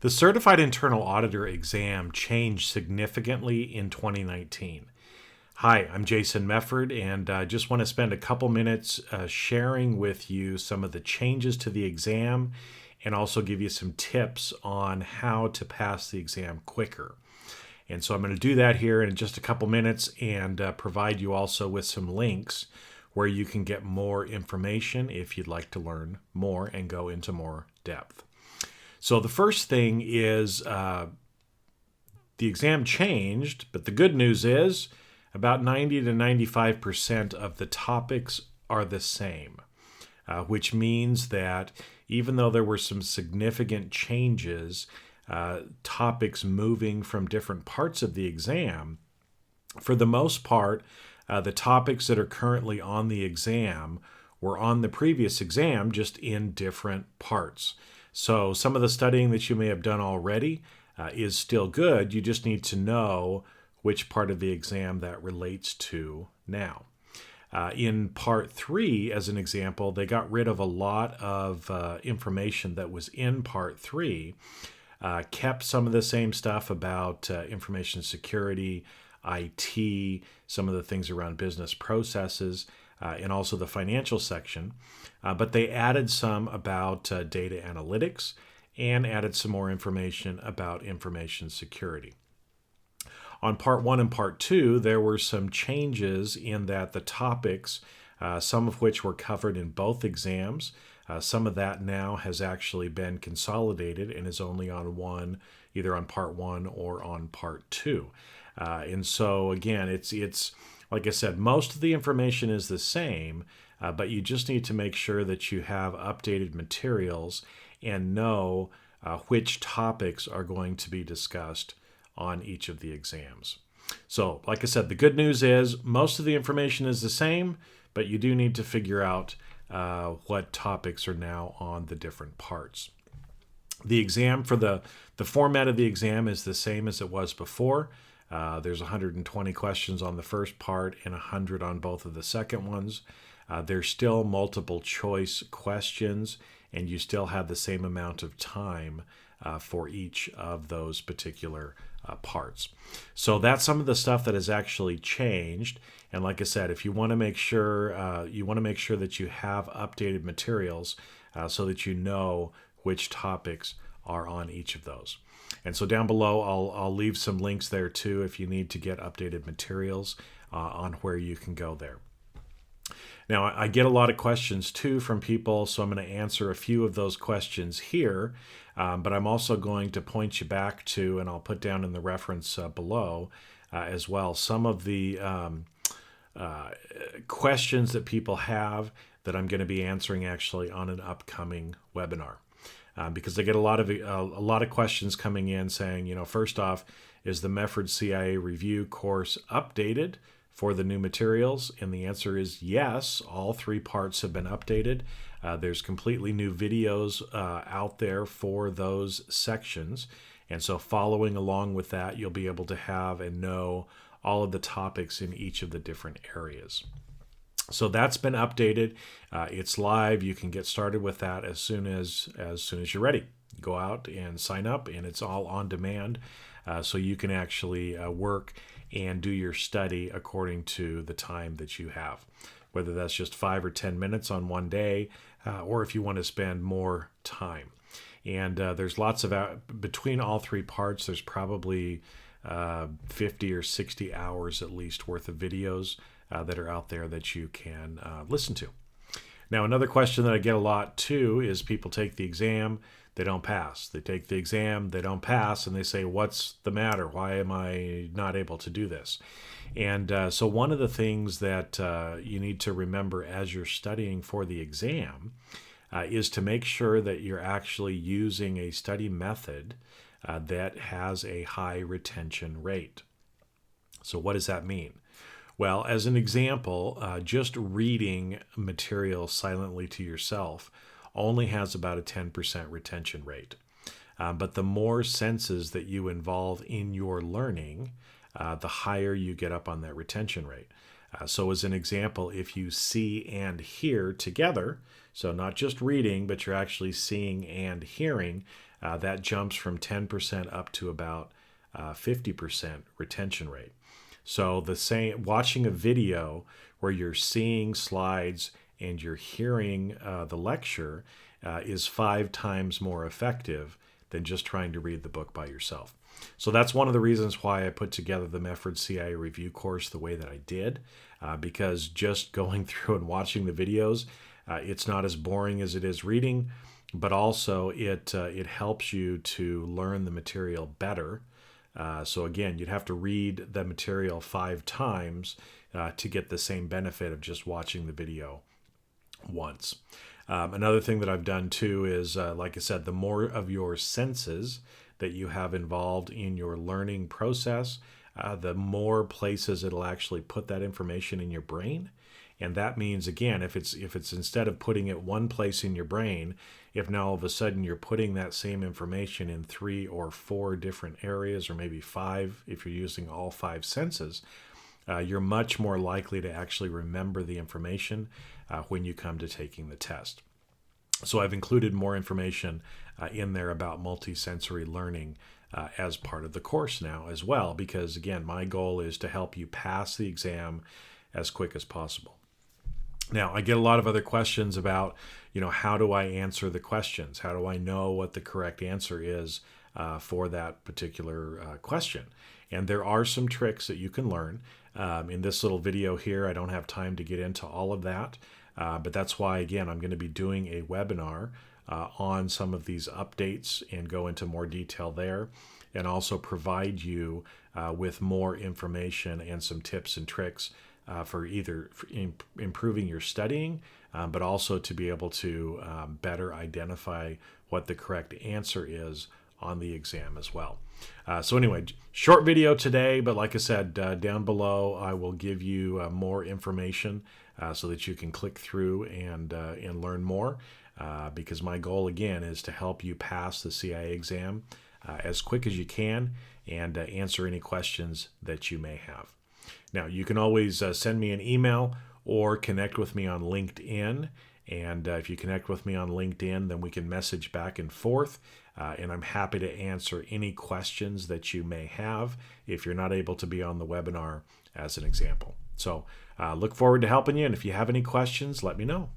The Certified Internal Auditor exam changed significantly in 2019. Hi, I'm Jason Mefford, and I just want to spend a couple minutes sharing with you some of the changes to the exam and also give you some tips on how to pass the exam quicker. And so I'm going to do that here in just a couple minutes and provide you also with some links where you can get more information if you'd like to learn more and go into more depth. So the first thing is the exam changed, but the good news is about 90 to 95% of the topics are the same, which means that even though there were some significant changes, topics moving from different parts of the exam, for the most part, the topics that are currently on the exam were on the previous exam, just in different parts. So some of the studying that you may have done already is still good. You just need to know which part of the exam that relates to now. In part 3, as an example, they got rid of a lot of information that was in part 3, kept some of the same stuff about information security, IT, some of the things around business processes, and also the financial section. But they added some about data analytics and added some more information about information security. On part 1 and part 2, there were some changes in that the topics, some of which were covered in both exams, some of that now has actually been consolidated and is only on one, either on part 1 or on part 2. And so again, it's like I said, most of the information is the same, but you just need to make sure that you have updated materials and know which topics are going to be discussed on each of the exams. So, like I said, the good news is most of the information is the same, but you do need to figure out what topics are now on the different parts. The exam for the format of the exam is the same as it was before. There's 120 questions on the first part and 100 on both of the second ones. There's still multiple choice questions, and you still have the same amount of time for each of those particular parts. So that's some of the stuff that has actually changed. And like I said, if you want to make sure that you have updated materials so that you know which topics are on each of those. And so down below, I'll leave some links there too if you need to get updated materials on where you can go there. Now, I get a lot of questions too from people, so I'm going to answer a few of those questions here, but I'm also going to point you back to, and I'll put down in the reference below as well, some of the questions that people have that I'm going to be answering actually on an upcoming webinar. Because I get a lot of questions coming in saying, first off, is the Mefford CIA review course updated for the new materials? And the answer is yes. All 3 parts have been updated. There's completely new videos out there for those sections. And so following along with that, you'll be able to have and know all of the topics in each of the different areas. So that's been updated. It's live. You can get started with that as soon as you're ready. Go out and sign up, and it's all on demand. So you can actually work and do your study according to the time that you have, whether that's just 5 or 10 minutes on one day, or if you want to spend more time. And there's lots of, between all 3 parts, there's probably 50 or 60 hours at least worth of videos that are out there that you can listen to. Now, another question that I get a lot too is people take the exam, they don't pass. They take the exam, they don't pass, and they say, what's the matter? Why am I not able to do this? And so one of the things that you need to remember as you're studying for the exam is to make sure that you're actually using a study method that has a high retention rate. So what does that mean? Well, as an example, just reading material silently to yourself only has about a 10% retention rate. But the more senses that you involve in your learning, the higher you get up on that retention rate. So as an example, if you see and hear together, so not just reading, but you're actually seeing and hearing, that jumps from 10% up to about 50% retention rate. So watching a video where you're seeing slides and you're hearing the lecture is 5 times more effective than just trying to read the book by yourself. So that's one of the reasons why I put together the Mefford CIA review course the way that I did, because just going through and watching the videos, it's not as boring as it is reading, but also it helps you to learn the material better. So again, you'd have to read the material 5 times to get the same benefit of just watching the video once. Another thing that I've done too is, like I said, the more of your senses that you have involved in your learning process, the more places it'll actually put that information in your brain. And that means, again, if it's instead of putting it one place in your brain, if now all of a sudden you're putting that same information in 3 or 4 different areas, or maybe 5 if you're using all 5 senses, you're much more likely to actually remember the information when you come to taking the test. So I've included more information in there about multisensory learning as part of the course now as well, because again, my goal is to help you pass the exam as quick as possible. Now, I get a lot of other questions about, how do I answer the questions? How do I know what the correct answer is for that particular question? And there are some tricks that you can learn. In this little video here, I don't have time to get into all of that, but that's why, again, I'm going to be doing a webinar on some of these updates and go into more detail there, and also provide you with more information and some tips and tricks for improving your studying, but also to be able to better identify what the correct answer is on the exam as well. So anyway, short video today, but like I said, down below I will give you more information so that you can click through and learn more, because my goal again is to help you pass the CIA exam as quick as you can and answer any questions that you may have. Now, you can always send me an email or connect with me on LinkedIn. And if you connect with me on LinkedIn, then we can message back and forth. And I'm happy to answer any questions that you may have if you're not able to be on the webinar as an example. So look forward to helping you. And if you have any questions, let me know.